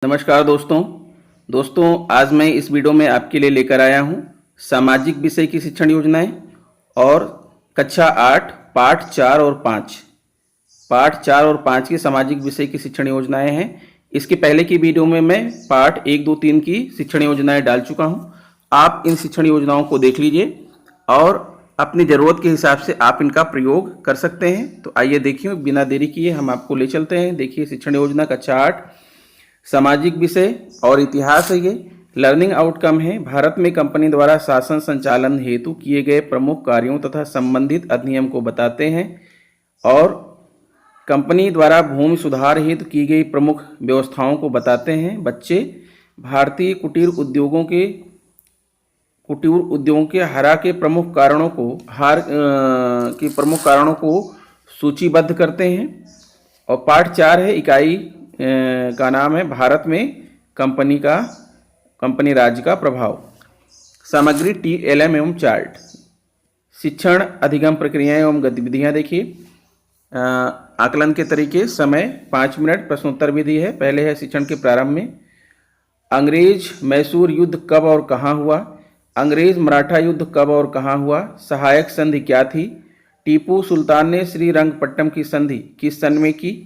नमस्कार दोस्तों आज मैं इस वीडियो में आपके लिए लेकर आया हूं सामाजिक विषय की शिक्षण योजनाएं और कक्षा 8 पाठ 4 और 5 की सामाजिक विषय की शिक्षण योजनाएं हैं। इसके पहले की वीडियो में मैं पाठ 1, 2, 3 की शिक्षण योजनाएं डाल चुका हूं। आप इन शिक्षण योजनाओं को देख लीजिए और अपनी ज़रूरत के हिसाब से आप इनका प्रयोग कर सकते हैं। तो आइए देखिए, बिना देरी किए हम आपको ले चलते हैं। देखिए, शिक्षण योजना कक्षा 8 सामाजिक विषय और इतिहास है। ये लर्निंग आउटकम है। भारत में कंपनी द्वारा शासन संचालन हेतु किए गए प्रमुख कार्यों तथा संबंधित अधिनियम को बताते हैं और कंपनी द्वारा भूमि सुधार हेतु की गई प्रमुख व्यवस्थाओं को बताते हैं। बच्चे भारतीय कुटीर उद्योगों के हार के प्रमुख कारणों को सूचीबद्ध करते हैं। और पाठ 4 है, इकाई का नाम है भारत में कंपनी राज्य का प्रभाव। सामग्री TLM एवं चार्ट। शिक्षण अधिगम प्रक्रियाएं एवं गतिविधियां। देखिए, आकलन के तरीके, समय 5 मिनट, प्रश्नोत्तर विधि है। पहले है शिक्षण के प्रारंभ में अंग्रेज मैसूर युद्ध कब और कहाँ हुआ, अंग्रेज मराठा युद्ध कब और कहाँ हुआ, सहायक संधि क्या थी, टीपू सुल्तान ने श्रीरंगपट्टनम की संधि किस सन में की।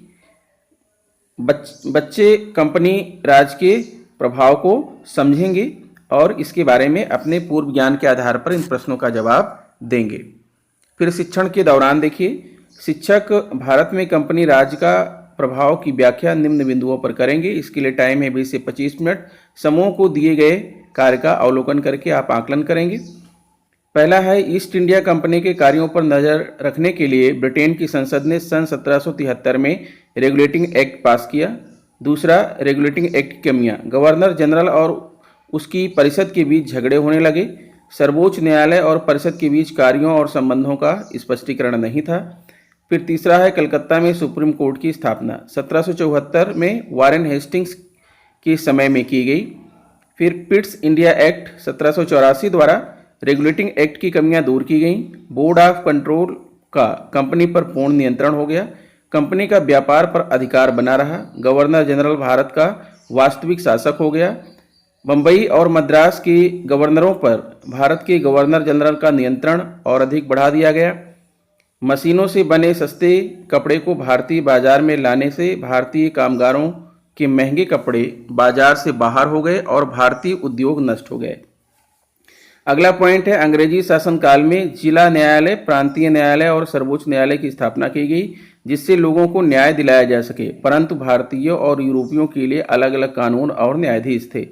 बच्चे कंपनी राज के प्रभाव को समझेंगे और इसके बारे में अपने पूर्व ज्ञान के आधार पर इन प्रश्नों का जवाब देंगे। फिर शिक्षण के दौरान देखिए, शिक्षक भारत में कंपनी राज का प्रभाव की व्याख्या निम्न बिंदुओं पर करेंगे। इसके लिए टाइम है 20 से 25 मिनट। समूह को दिए गए कार्य का अवलोकन करके आप आकलन करेंगे। पहला है, ईस्ट इंडिया कंपनी के कार्यों पर नज़र रखने के लिए ब्रिटेन की संसद ने सन 1773 में रेगुलेटिंग एक्ट पास किया। दूसरा, रेगुलेटिंग एक्ट की कमियां, गवर्नर जनरल और उसकी परिषद के बीच झगड़े होने लगे। सर्वोच्च न्यायालय और परिषद के बीच कार्यों और संबंधों का स्पष्टीकरण नहीं था। फिर तीसरा है, कलकत्ता में सुप्रीम कोर्ट की स्थापना 1774 में वारेन हेस्टिंग्स के समय में की गई। फिर पिट्स इंडिया एक्ट 1784 द्वारा रेगुलेटिंग एक्ट की कमियां दूर की गईं। बोर्ड ऑफ कंट्रोल का कंपनी पर पूर्ण नियंत्रण हो गया। कंपनी का व्यापार पर अधिकार बना रहा। गवर्नर जनरल भारत का वास्तविक शासक हो गया। बम्बई और मद्रास के गवर्नरों पर भारत के गवर्नर जनरल का नियंत्रण और अधिक बढ़ा दिया गया। मशीनों से बने सस्ते कपड़े को भारतीय बाजार में लाने से भारतीय कामगारों के महंगे कपड़े बाजार से बाहर हो गए और भारतीय उद्योग नष्ट हो गए। अगला पॉइंट है, अंग्रेजी शासनकाल में जिला न्यायालय, प्रांतीय न्यायालय और सर्वोच्च न्यायालय की स्थापना की गई, जिससे लोगों को न्याय दिलाया जा सके, परंतु भारतीयों और यूरोपियों के लिए अलग अलग कानून और न्यायाधीश थे।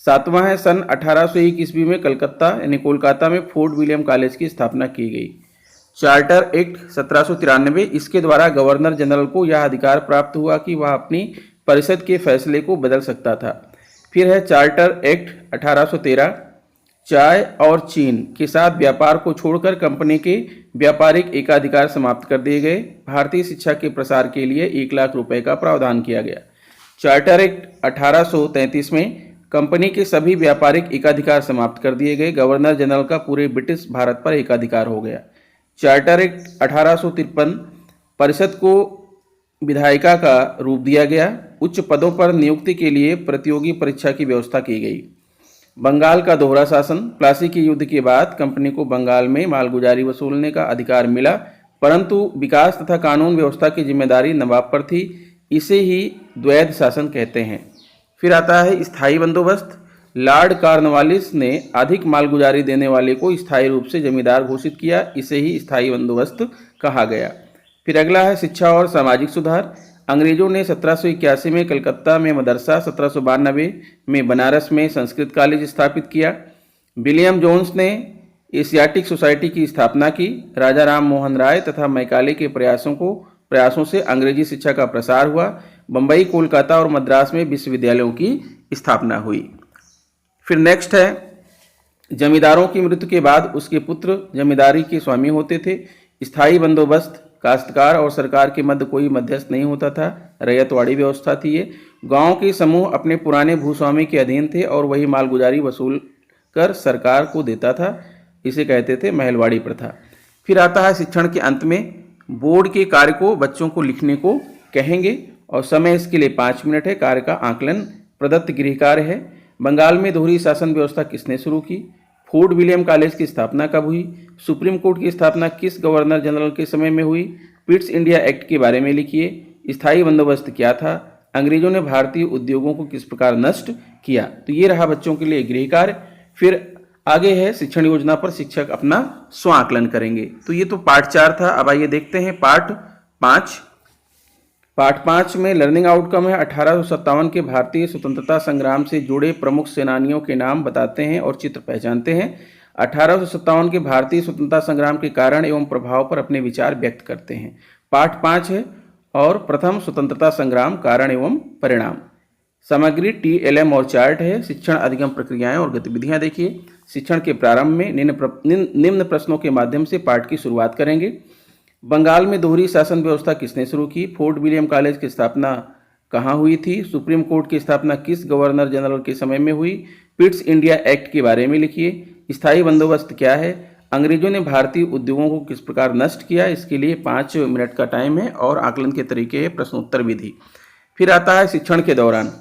सातवां है, सन 1801 ईस्वी में कोलकाता में फोर्ट विलियम कॉलेज की स्थापना की गई। चार्टर एक्ट 1793, इसके द्वारा गवर्नर जनरल को यह अधिकार प्राप्त हुआ कि वह अपनी परिषद के फैसले को बदल सकता था। फिर है चार्टर एक्ट 1813, चाय और चीन के साथ व्यापार को छोड़कर कंपनी के व्यापारिक एकाधिकार समाप्त कर दिए गए। भारतीय शिक्षा के प्रसार के लिए 1 लाख रुपए का प्रावधान किया गया। चार्टर एक्ट 1833 में कंपनी के सभी व्यापारिक एकाधिकार समाप्त कर दिए गए। गवर्नर जनरल का पूरे ब्रिटिश भारत पर एकाधिकार हो गया। चार्टर एक्ट 1853, परिषद को विधायिका का रूप दिया गया। उच्च पदों पर नियुक्ति के लिए प्रतियोगी परीक्षा की व्यवस्था की गई। बंगाल का दोहरा शासन। प्लासी के युद्ध के बाद कंपनी को बंगाल में मालगुजारी वसूलने का अधिकार मिला, परंतु विकास तथा कानून व्यवस्था की जिम्मेदारी नवाब पर थी। इसे ही द्वैध शासन कहते हैं। फिर आता है स्थायी बंदोबस्त। लॉर्ड कॉर्नवालिस ने अधिक मालगुजारी देने वाले को स्थायी रूप से जमींदार घोषित किया, इसे ही स्थायी बंदोबस्त कहा गया। फिर अगला है शिक्षा और सामाजिक सुधार। अंग्रेजों ने 1781 में कलकत्ता में मदरसा, 1792 में बनारस में संस्कृत कॉलेज स्थापित किया। विलियम जोन्स ने एशियाटिक सोसाइटी की स्थापना की। राजा राम मोहन राय तथा मैकाले के प्रयासों से अंग्रेजी शिक्षा का प्रसार हुआ। बम्बई, कोलकाता और मद्रास में विश्वविद्यालयों की स्थापना हुई। फिर नेक्स्ट है, जमींदारों की मृत्यु के बाद उसके पुत्र जमींदारी के स्वामी होते थे। स्थायी बंदोबस्त। काश्तकार और सरकार के मध्य कोई मध्यस्थ नहीं होता था। रैयतवाड़ी व्यवस्था थी ये। गांव के समूह अपने पुराने भूस्वामी के अधीन थे और वही मालगुजारी वसूल कर सरकार को देता था। इसे कहते थे महलवाड़ी प्रथा। फिर आता है शिक्षण के अंत में, बोर्ड के कार्य को बच्चों को लिखने को कहेंगे और समय इसके लिए 5 मिनट है। कार्य का आकलन प्रदत्त गृह कार्य है। बंगाल में दोहरी शासन व्यवस्था किसने शुरू की? फोर्ट विलियम कॉलेज की स्थापना कब हुई? सुप्रीम कोर्ट की स्थापना किस गवर्नर जनरल के समय में हुई? पिट्स इंडिया एक्ट के बारे में लिखिए। स्थायी बंदोबस्त क्या था? अंग्रेजों ने भारतीय उद्योगों को किस प्रकार नष्ट किया? तो ये रहा बच्चों के लिए गृह कार्य। फिर आगे है शिक्षण योजना पर शिक्षक अपना स्व आकलन करेंगे। तो ये तो पार्ट 4 था। अब आइए देखते हैं पार्ट 5। पार्ट 5 में लर्निंग आउटकम है 1857 के भारतीय स्वतंत्रता संग्राम से जुड़े प्रमुख सेनानियों के नाम बताते हैं और चित्र पहचानते हैं। 1857 के भारतीय स्वतंत्रता संग्राम के कारण एवं प्रभाव पर अपने विचार व्यक्त करते हैं। पार्ट 5 है और प्रथम स्वतंत्रता संग्राम कारण एवं परिणाम। सामग्री TLM और चार्ट है। शिक्षण अधिगम प्रक्रियाएं और गतिविधियां देखिए। शिक्षण के प्रारंभ में निम्न प्रश्नों के माध्यम से पाठ की शुरुआत करेंगे। बंगाल में दोहरी शासन व्यवस्था किसने शुरू की? फोर्ट विलियम कॉलेज की स्थापना कहाँ हुई थी? सुप्रीम कोर्ट की स्थापना किस गवर्नर जनरल के समय में हुई? पिट्स इंडिया एक्ट के बारे में लिखिए। स्थायी बंदोबस्त क्या है? अंग्रेजों ने भारतीय उद्योगों को किस प्रकार नष्ट किया? इसके लिए 5 मिनट का टाइम है और आकलन के तरीके है, प्रश्नोत्तर विधि। फिर आता है शिक्षण के दौरान।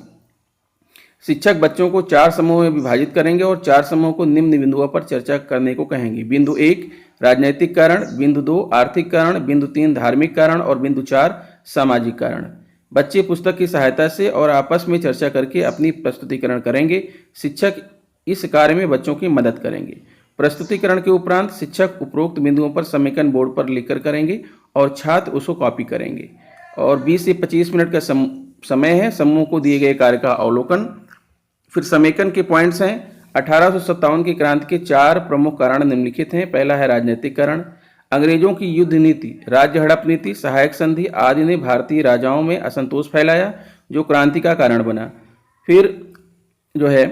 शिक्षक बच्चों को 4 समूह में विभाजित करेंगे और 4 समूह को निम्न बिंदुओं पर चर्चा करने को कहेंगे। बिंदु 1 राजनीतिक कारण, बिंदु 2 आर्थिक कारण, बिंदु 3 धार्मिक कारण और बिंदु 4 सामाजिक कारण। बच्चे पुस्तक की सहायता से और आपस में चर्चा करके अपनी प्रस्तुतिकरण करेंगे। शिक्षक इस कार्य में बच्चों की मदद करेंगे। प्रस्तुतिकरण के उपरांत शिक्षक उपरोक्त बिंदुओं पर समीकरण बोर्ड पर लिखकर करेंगे और छात्र उसको कॉपी करेंगे। और 20 से 25 मिनट का समय है। समूह को दिए गए कार्य का अवलोकन। फिर समेकन के पॉइंट्स हैं। 1857 की क्रांति के 4 प्रमुख कारण निम्नलिखित हैं। पहला है राजनीतिक कारण। अंग्रेजों की युद्ध नीति, राज्य हड़प नीति, सहायक संधि आदि ने भारतीय राजाओं में असंतोष फैलाया जो क्रांति का कारण बना। फिर जो है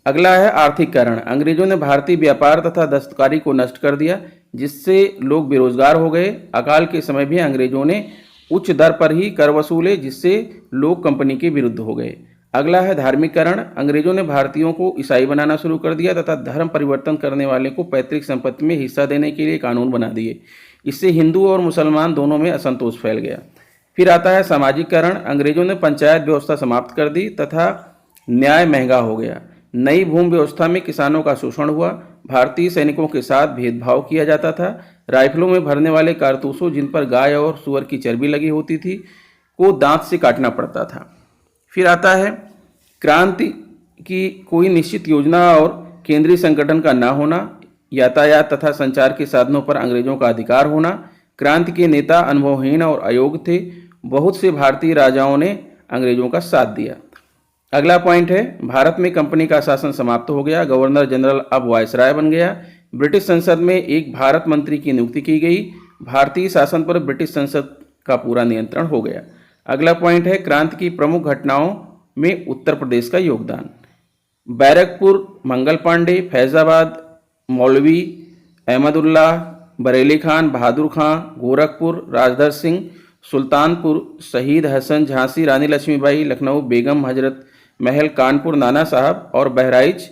अगला है आर्थिक कारण। अंग्रेजों ने भारतीय व्यापार तथा दस्तकारी को नष्ट कर दिया जिससे लोग बेरोजगार हो गए। अकाल के समय भी अंग्रेजों ने उच्च दर पर ही कर वसूले जिससे लोग कंपनी के विरुद्ध हो गए। अगला है धार्मिक कारण। अंग्रेजों ने भारतीयों को ईसाई बनाना शुरू कर दिया तथा धर्म परिवर्तन करने वाले को पैतृक संपत्ति में हिस्सा देने के लिए कानून बना दिए। इससे हिंदू और मुसलमान दोनों में असंतोष फैल गया। फिर आता है सामाजिक कारण। अंग्रेजों ने पंचायत व्यवस्था समाप्त कर दी तथा न्याय महंगा हो गया। नई भूमि व्यवस्था में किसानों का शोषण हुआ। भारतीय सैनिकों के साथ भेदभाव किया जाता था। राइफलों में भरने वाले कारतूसों जिन पर गाय और सूअर की चर्बी लगी होती थी को दांत से काटना पड़ता था। फिर आता है क्रांति की कोई निश्चित योजना और केंद्रीय संगठन का न होना, यातायात तथा संचार के साधनों पर अंग्रेजों का अधिकार होना, क्रांति के नेता अनुभवहीन और अयोग्य थे, बहुत से भारतीय राजाओं ने अंग्रेजों का साथ दिया। अगला पॉइंट है भारत में कंपनी का शासन समाप्त हो गया, गवर्नर जनरल अब वायसराय बन गया। ब्रिटिश संसद में एक भारत मंत्री की नियुक्ति की गई। भारतीय शासन पर ब्रिटिश संसद का पूरा नियंत्रण हो गया। अगला पॉइंट है क्रांति की प्रमुख घटनाओं में उत्तर प्रदेश का योगदान। बैरकपुर, मंगल पांडे, फैजाबाद, मौलवी अहमदुल्लाह, बरेली खान, बहादुर खां, गोरखपुर, राजधर सिंह, सुल्तानपुर, शहीद हसन, झांसी रानी लक्ष्मीबाई, लखनऊ बेगम हजरत महल, कानपुर नाना साहब और बहराइच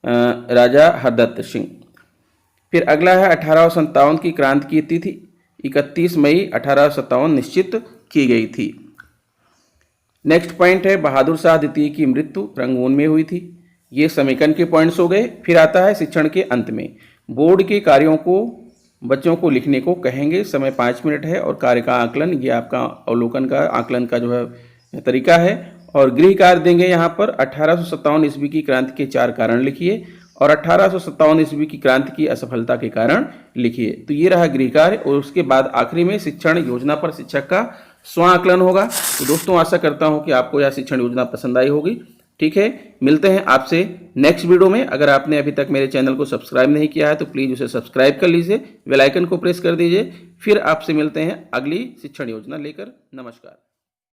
राजा हरदत्त सिंह। फिर अगला है 1857 की क्रांति की तिथि 31 मई 1857 निश्चित की गई थी। नेक्स्ट पॉइंट है बहादुर शाह द्वितीय की मृत्यु रंगून में हुई थी। ये समीकरण के पॉइंट्स हो गए। फिर आता है शिक्षण के अंत में बोर्ड के कार्यों को बच्चों को लिखने को कहेंगे। समय 5 मिनट है और कार्य का आकलन, ये आपका अवलोकन का आकलन का जो है तरीका है। और गृह कार्य देंगे यहाँ पर 1857 ईस्वी की क्रांति के 4 कारण लिखिए और 1857 ईस्वी की क्रांति की असफलता के कारण लिखिए। तो ये रहा गृह कार्य और उसके बाद आखिरी में शिक्षण योजना पर शिक्षक का स्व आकलन होगा। तो दोस्तों आशा करता हूँ कि आपको यह शिक्षण योजना पसंद आई होगी। ठीक है, मिलते हैं आपसे नेक्स्ट वीडियो में। अगर आपने अभी तक मेरे चैनल को सब्सक्राइब नहीं किया है तो प्लीज़ उसे सब्सक्राइब कर लीजिए, बेल आइकन को प्रेस कर दीजिए। फिर आपसे मिलते हैं अगली शिक्षण योजना लेकर। नमस्कार।